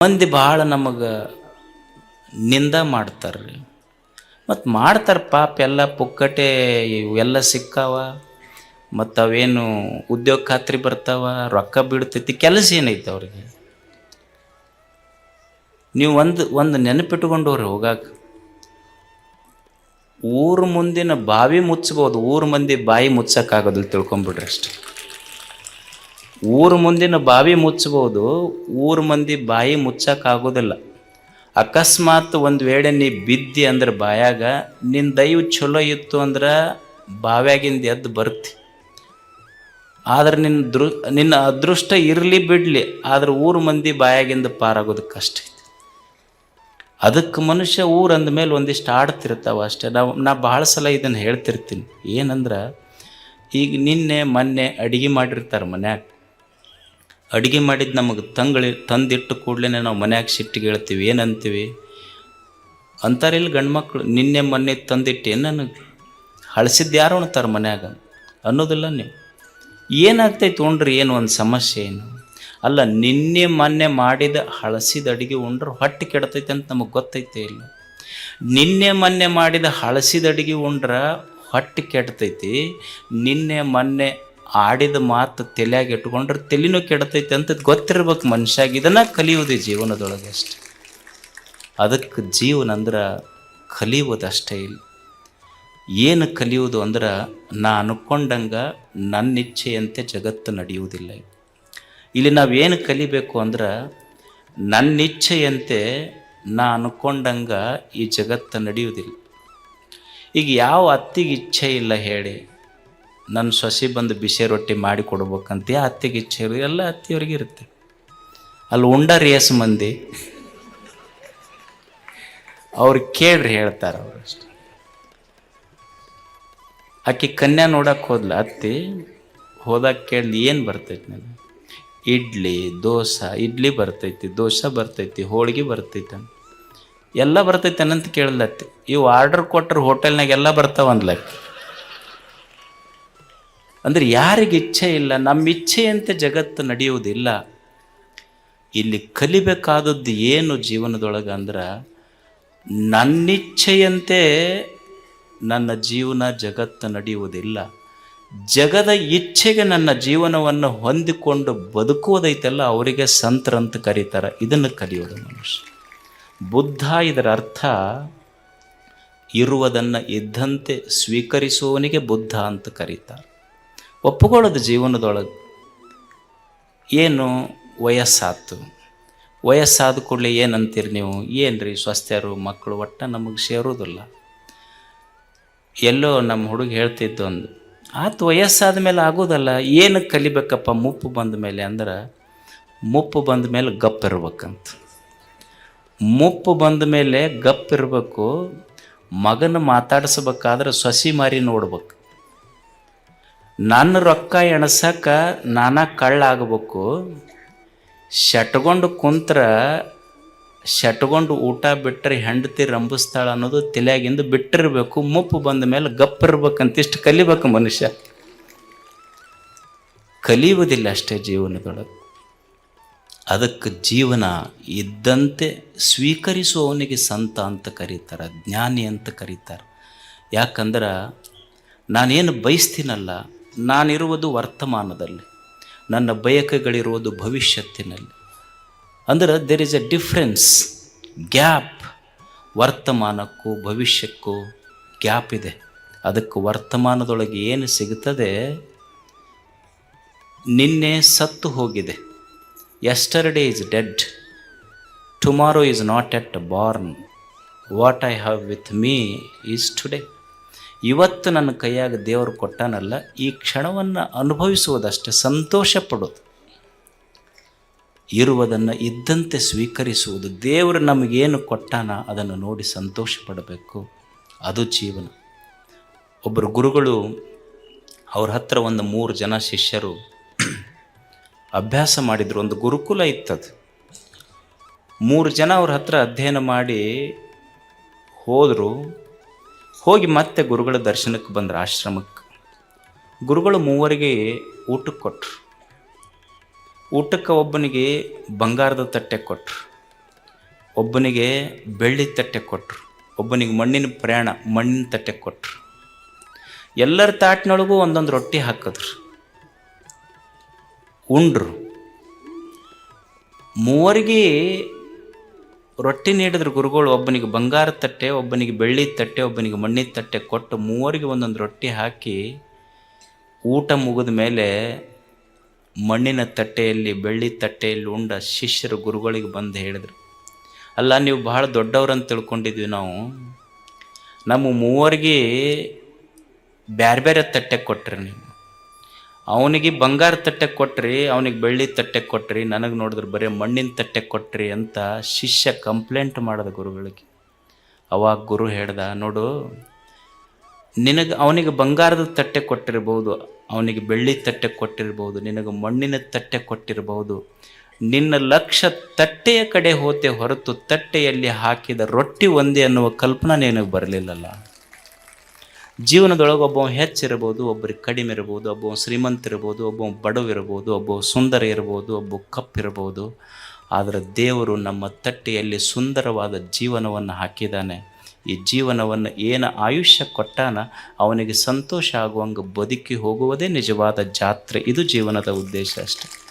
ಮಂದಿ ಭಾಳ ನಮಗೆ ನಿಂದ ಮಾಡ್ತಾರೆ. ಮತ್ತು ಮಾಡ್ತಾರೆ ಪಾಪ, ಎಲ್ಲ ಪುಕ್ಕಟೆ ಇವೆಲ್ಲ ಸಿಕ್ಕಾವ, ಮತ್ತು ಅವೇನು ಉದ್ಯೋಗ ಖಾತ್ರಿ ಬರ್ತಾವ, ರೊಕ್ಕ ಬೀಳ್ತೈತಿ, ಕೆಲಸ ಏನೈತೆ ಅವ್ರಿಗೆ? ನೀವು ಒಂದು ನೆನಪಿಟ್ಕೊಂಡವ್ರಿ ಹೋಗಾಕ, ಊರು ಮುಂದಿನ ಬಾವಿ ಮುಚ್ಚಬೋದು, ಊರು ಮಂದಿ ಬಾಯಿ ಮುಚ್ಚಕ್ಕಾಗೋದಿಲ್ಲ, ತಿಳ್ಕೊಂಬಿಡ್ರಿ ಅಷ್ಟೆ. ಊರು ಮುಂದಿನ ಬಾವಿ ಮುಚ್ಚಬೋದು, ಊರು ಮಂದಿ ಬಾಯಿ ಮುಚ್ಚಕ್ಕಾಗೋದಿಲ್ಲ. ಅಕಸ್ಮಾತ್ ಒಂದು ವೇಳೆ ನೀ ಬಿದ್ದಿ ಅಂದ್ರೆ ಬಾಯಾಗ, ನಿನ್ನ ದೈವ ಚಲೋ ಇತ್ತು ಅಂದ್ರೆ ಬಾವ್ಯಾಗಿಂದ ಎದ್ದು ಬರ್ತಿ. ಆದ್ರೆ ನಿನ್ನ ಅದೃಷ್ಟ ಇರಲಿ ಬಿಡಲಿ, ಆದ್ರೆ ಊರು ಮಂದಿ ಬಾಯಾಗಿಂದ ಪಾರಾಗೋದು ಕಷ್ಟ ಐತಿ. ಅದಕ್ಕೆ ಮನುಷ್ಯ ಊರು ಅಂದಮೇಲೆ ಒಂದಿಷ್ಟು ಆಡ್ತಿರ್ತಾವ ಅಷ್ಟೇ. ನಾ ಭಾಳ ಸಲ ಇದನ್ನು ಹೇಳ್ತಿರ್ತೀನಿ. ಏನಂದ್ರೆ, ಈಗ ನಿನ್ನೆ ಮೊನ್ನೆ ಅಡುಗೆ ಮಾಡಿರ್ತಾರೆ ಮನ್ಯಾಗ, ಅಡುಗೆ ಮಾಡಿದ್ದು ನಮಗೆ ತಂದಿಟ್ಟು ಕೂಡಲೇ ನಾವು ಮನ್ಯಾಗ ಸಿಟ್ಟಿಗೆ ಹೇಳ್ತೀವಿ. ಏನಂತೀವಿ ಅಂತಾರಿಲ್ಲ ಗಂಡು ಮಕ್ಕಳು, ನಿನ್ನೆ ಮೊನ್ನೆ ತಂದಿಟ್ಟೇನು ನನಗೆ ಹಳಸಿದ್ದು ಯಾರು ಉಣ್ತಾರೆ ಮನ್ಯಾಗ ಅನ್ನೋದಿಲ್ಲ ನೀವು. ಏನಾಗ್ತೈತೆ ಉಣ್ರಿ, ಏನು ಒಂದು ಸಮಸ್ಯೆ ಏನು ಅಲ್ಲ. ನಿನ್ನೆ ಮೊನ್ನೆ ಮಾಡಿದ ಹಳಸಿದ ಅಡುಗೆ ಉಂಡ್ರೆ ಹೊಟ್ಟೆ ಕೆಡ್ತೈತೆ ಅಂತ ನಮಗೆ ಗೊತ್ತೈತೆ ಇಲ್ಲ? ನಿನ್ನೆ ಮೊನ್ನೆ ಮಾಡಿದ ಹಳಸಿದ ಅಡುಗೆ ಉಂಡ್ರೆ ಹೊಟ್ಟೆ ಕೆಡ್ತೈತಿ, ನಿನ್ನೆ ಮೊನ್ನೆ ಆಡಿದ ಮಾತು ತಲೆಯಾಗಿ ಇಟ್ಕೊಂಡ್ರೆ ತಲೆನೂ ಕೆಡ್ತೈತೆ ಅಂತ ಗೊತ್ತಿರ್ಬೇಕು ಮನುಷ್ಯಾಗ. ಇದನ್ನು ಕಲಿಯೋದು ಜೀವನದೊಳಗೆ ಅಷ್ಟೆ. ಅದಕ್ಕೆ ಜೀವನ ಅಂದ್ರೆ ಕಲಿಯೋದಷ್ಟೇ ಇಲ್ಲ. ಏನು ಕಲಿಯೋದು ಅಂದ್ರೆ, ನಾ ಅನ್ಕೊಂಡಂಗೆ ನನ್ನ ಇಚ್ಛೆಯಂತೆ ಜಗತ್ತು ನಡೆಯುವುದಿಲ್ಲ. ಇಲ್ಲಿ ನಾವೇನು ಕಲಿಬೇಕು ಅಂದ್ರೆ, ನನ್ನ ಇಚ್ಛೆಯಂತೆ ನಾ ಅನ್ಕೊಂಡಂಗೆ ಈ ಜಗತ್ತು ನಡೆಯುವುದಿಲ್ಲ. ಈಗ ಯಾವ ಅತ್ತಿಗೆ ಇಚ್ಛೆ ಇಲ್ಲ ಹೇಳಿ, ನನ್ನ ಸೊಸೆ ಬಂದು ಬಿಸಿ ರೊಟ್ಟಿ ಮಾಡಿ ಕೊಡ್ಬೇಕಂತ ಯಾ ಅತ್ತಿಗೆ ಇಚ್ಛೆ ಇರೋದು? ಎಲ್ಲ ಅತ್ತಿಯವ್ರಿಗೆ ಇರುತ್ತೆ. ಅಲ್ಲಿ ಉಂಡ ರೇಸ್ ಮಂದಿ ಅವ್ರು ಕೇಳ್ರಿ ಹೇಳ್ತಾರೆ ಅವ್ರು ಅಷ್ಟೆ. ಆಕೆ ಕನ್ಯಾ ನೋಡಕ್ಕೆ ಹೋದ್ಲ ಅತ್ತಿ, ಹೋದಾಗ ಕೇಳಿ ಏನು ಬರ್ತೈತಿ ನನಗೆ? ಇಡ್ಲಿ ಇಡ್ಲಿ ಬರ್ತೈತಿ, ದೋಸೆ ಬರ್ತೈತಿ, ಹೋಳಿಗೆ ಬರ್ತೈತೆ, ಎಲ್ಲ ಬರ್ತೈತೆ ಅನ್ನಂತ ಕೇಳಲತ್ತಿ. ಇವು ಆರ್ಡರ್ ಕೊಟ್ಟರು ಹೋಟೆಲ್ನಾಗ ಎಲ್ಲ ಬರ್ತಾವಂದ್ಲಕ್ಕೆ. ಅಂದರೆ ಯಾರಿಗೆ ಇಚ್ಛೆ ಇಲ್ಲ, ನಮ್ಮ ಇಚ್ಛೆಯಂತೆ ಜಗತ್ತು ನಡೆಯುವುದಿಲ್ಲ. ಇಲ್ಲಿ ಕಲಿಬೇಕಾದದ್ದು ಏನು ಜೀವನದೊಳಗೆ ಅಂದ್ರೆ, ನನ್ನಿಚ್ಛೆಯಂತೆ ನನ್ನ ಜೀವನ ಜಗತ್ತು ನಡೆಯುವುದಿಲ್ಲ. ಜಗದ ಇಚ್ಛೆಗೆ ನನ್ನ ಜೀವನವನ್ನು ಹೊಂದಿಕೊಂಡು ಬದುಕುವುದೈತಲ್ಲ, ಅವರಿಗೆ ಸಂತರಂತ ಕರೀತಾರೆ. ಇದನ್ನು ಕಲಿಯೋದು ಮನುಷ್ಯ. ಬುದ್ಧ ಇದರ ಅರ್ಥ, ಇರುವುದನ್ನು ಇದ್ದಂತೆ ಸ್ವೀಕರಿಸುವವನಿಗೆ ಬುದ್ಧ ಅಂತ ಕರೀತಾರೆ. ಒಪ್ಪುಕೊಳ್ಳೋದು ಜೀವನದೊಳಗೆ. ಏನು ವಯಸ್ಸಾದ ಕೂಡಲೇ ಏನಂತೀರಿ ನೀವು? ಏನ್ರಿ ಸ್ವಸ್ಥರು ಮಕ್ಕಳು ಒಟ್ಟು ನಮಗೆ ಸೇರೋದಿಲ್ಲ. ಎಲ್ಲೋ ನಮ್ಮ ಹುಡುಗ ಹೇಳ್ತಿದ್ದು ಒಂದು ಆತು, ವಯಸ್ಸಾದ ಮೇಲೆ ಆಗೋದಲ್ಲ. ಏನು ಕಲಿಬೇಕಪ್ಪ ಮುಪ್ಪು ಬಂದ ಮೇಲೆ ಅಂದ್ರೆ, ಮುಪ್ಪು ಬಂದ ಮೇಲೆ ಗಪ್ಪಿರ್ಬೇಕಂತ. ಮುಪ್ಪು ಬಂದ ಮೇಲೆ ಗಪ್ಪಿರ್ಬೇಕು. ಮಗನ ಮಾತಾಡಿಸ್ಬೇಕಾದ್ರೆ ಸೊಸಿ ಮಾರಿ ನೋಡ್ಬೇಕು. ನನ್ನ ರೊಕ್ಕ ಎಣಸಕ್ಕೆ ನಾನಾ ಕಳ್ಳಾಗಬೇಕು. ಶಟ್ಕೊಂಡು ಶಟ್ಕೊಂಡು ಊಟ ಬಿಟ್ಟರೆ ಹೆಂಡತಿ ರಂಭಿಸ್ತಾಳ ಅನ್ನೋದು ತಲೆಯಾಗಿಂದ ಬಿಟ್ಟಿರಬೇಕು. ಮುಪ್ಪು ಬಂದ ಮೇಲೆ ಗಪ್ಪಿರ್ಬೇಕಂತ ಇಷ್ಟು ಕಲಿಬೇಕು ಮನುಷ್ಯ. ಕಲಿಯುವುದಿಲ್ಲ ಅಷ್ಟೇ ಜೀವನದೊಳಗೆ. ಅದಕ್ಕೆ ಜೀವನ ಇದ್ದಂತೆ ಸ್ವೀಕರಿಸುವವನಿಗೆ ಸಂತ ಅಂತ ಕರೀತಾರೆ, ಜ್ಞಾನಿ ಅಂತ ಕರೀತಾರೆ. ಯಾಕಂದ್ರೆ ನಾನೇನು ಬಯಸ್ತೀನಲ್ಲ, ನಾನಿರುವುದು ವರ್ತಮಾನದಲ್ಲಿ, ನನ್ನ ಬಯಕೆಗಳಿರುವುದು ಭವಿಷ್ಯತ್ತಿನಲ್ಲಿ. ಅಂದ್ರೆ there is a difference, gap. ವರ್ತಮಾನಕ್ಕೂ ಭವಿಷ್ಯಕ್ಕೂ ಗ್ಯಾಪ್ ಇದೆ. ಅದಕ್ಕೆ ವರ್ತಮಾನದೊಳಗೆ ಏನು ಸಿಗುತ್ತದೆ, ನಿನ್ನೆ ಸತ್ತು ಹೋಗಿದೆ. Yesterday is dead, tomorrow is not yet born, what I have with me is today. ಇವತ್ತು ನನ್ನ ಕೈಯಾಗ ದೇವರು ಕೊಟ್ಟಾನಲ್ಲ, ಈ ಕ್ಷಣವನ್ನು ಅನುಭವಿಸುವುದಷ್ಟೇ, ಸಂತೋಷ ಪಡೋದು. ಇರುವುದನ್ನು ಇದ್ದಂತೆ ಸ್ವೀಕರಿಸುವುದು. ದೇವರು ನಮಗೇನು ಕೊಟ್ಟಾನ ಅದನ್ನು ನೋಡಿ ಸಂತೋಷ ಪಡಬೇಕು. ಅದು ಜೀವನ. ಒಬ್ಬರು ಗುರುಗಳು, ಅವ್ರ ಹತ್ರ ಒಂದು 3 ಜನ ಶಿಷ್ಯರು ಅಭ್ಯಾಸ ಮಾಡಿದರು. ಒಂದು ಗುರುಕುಲ ಇತ್ತದು. 3 ಜನ ಅವ್ರ ಹತ್ರ ಅಧ್ಯಯನ ಮಾಡಿ ಹೋದರು. ಹೋಗಿ ಮತ್ತೆ ಗುರುಗಳ ದರ್ಶನಕ್ಕೆ ಬಂದರು ಆಶ್ರಮಕ್ಕೆ. ಗುರುಗಳು 3 ಊಟಕ್ಕೆ ಕೊಟ್ಟರು. ಊಟಕ್ಕೆ ಒಬ್ಬನಿಗೆ ಬಂಗಾರದ ತಟ್ಟೆ ಕೊಟ್ಟರು, ಒಬ್ಬನಿಗೆ ಬೆಳ್ಳಿ ತಟ್ಟೆ ಕೊಟ್ಟರು, ಒಬ್ಬನಿಗೆ ಮಣ್ಣಿನ ಪ್ರಯಾಣ ಮಣ್ಣಿನ ತಟ್ಟೆ ಕೊಟ್ಟರು. ಎಲ್ಲರ ತಾಟಿನೊಳಗೂ ಒಂದೊಂದು ರೊಟ್ಟಿ ಹಾಕಿದ್ರು, ಉಂಡ್ರು. ಮೂವರಿಗೆ ರೊಟ್ಟಿ ನೀಡಿದ್ರು ಗುರುಗಳು. ಒಬ್ಬನಿಗೆ ಬಂಗಾರ ತಟ್ಟೆ, ಒಬ್ಬನಿಗೆ ಬೆಳ್ಳಿ ತಟ್ಟೆ, ಒಬ್ಬನಿಗೆ ಮಣ್ಣಿನ ತಟ್ಟೆ ಕೊಟ್ಟು ಮೂವರಿಗೆ ಒಂದೊಂದು ರೊಟ್ಟಿ ಹಾಕಿ ಊಟ ಮುಗಿದ ಮೇಲೆ ಮಣ್ಣಿನ ತಟ್ಟೆಯಲ್ಲಿ ಬೆಳ್ಳಿ ತಟ್ಟೆಯಲ್ಲಿ ಉಂಡ ಶಿಷ್ಯರು ಗುರುಗಳಿಗೆ ಬಂದು ಹೇಳಿದರು, ಅಲ್ಲ ನೀವು ಬಹಳ ದೊಡ್ಡವ್ರಂತ ತಿಳ್ಕೊಂಡಿದ್ವಿ ನಾವು, ನಮ್ಮ ಮೂವರಿಗೆ ಬೇರೆ ಬೇರೆ ತಟ್ಟೆ ಕೊಟ್ರಿ ನೀವು. ಅವನಿಗೆ ಬಂಗಾರ ತಟ್ಟೆ ಕೊಟ್ರಿ, ಅವನಿಗೆ ಬೆಳ್ಳಿ ತಟ್ಟೆ ಕೊಟ್ರಿ, ನನಗೆ ನೋಡಿದ್ರೆ ಬರೀ ಮಣ್ಣಿನ ತಟ್ಟೆ ಕೊಟ್ರಿ ಅಂತ ಶಿಷ್ಯ ಕಂಪ್ಲೇಂಟ್ ಮಾಡಿದ ಗುರುಗಳಿಗೆ. ಅವಾಗ ಗುರು ಹೇಳ್ದ, ನೋಡು, ಅವನಿಗೆ ಬಂಗಾರದ ತಟ್ಟೆ ಕೊಟ್ಟಿರ್ಬೋದು, ಅವನಿಗೆ ಬೆಳ್ಳಿ ತಟ್ಟೆ ಕೊಟ್ಟಿರ್ಬೋದು, ನಿನಗೆ ಮಣ್ಣಿನ ತಟ್ಟೆ ಕೊಟ್ಟಿರ್ಬೋದು. ನಿನ್ನ ಲಕ್ಷ್ಯ ತಟ್ಟೆಯ ಕಡೆ ಹೋತೆ ಹೊರತು ತಟ್ಟೆಯಲ್ಲಿ ಹಾಕಿದ ರೊಟ್ಟಿ ಒಂದೇ ಅನ್ನುವ ಕಲ್ಪನಾ ನಿನಗೆ ಬರಲಿಲ್ಲಲ್ಲ. ಜೀವನದೊಳಗೆ ಒಬ್ಬ ಹೆಚ್ಚಿರ್ಬೋದು, ಒಬ್ಬರಿಗೆ ಕಡಿಮೆ ಇರ್ಬೋದು, ಒಬ್ಬ ಶ್ರೀಮಂತ ಇರ್ಬೋದು, ಒಬ್ಬ ಬಡವಿರ್ಬೋದು, ಒಬ್ಬ ಸುಂದರ ಇರ್ಬೋದು, ಒಬ್ಬ ಕಪ್ಪಿರ್ಬೋದು. ಆದರೆ ದೇವರು ನಮ್ಮ ತಟ್ಟೆಯಲ್ಲಿ ಸುಂದರವಾದ ಜೀವನವನ್ನು ಹಾಕಿದ್ದಾನೆ. ಈ ಜೀವನವನ್ನು ಏನು ಆಯುಷ್ಯ ಕೊಟ್ಟಾನ ಅವನಿಗೆ ಸಂತೋಷ ಆಗುವಂಗೆ ಬದುಕಿ ಹೋಗುವುದೇ ನಿಜವಾದ ಜಾತ್ರೆ. ಇದು ಜೀವನದ ಉದ್ದೇಶ ಅಷ್ಟೆ.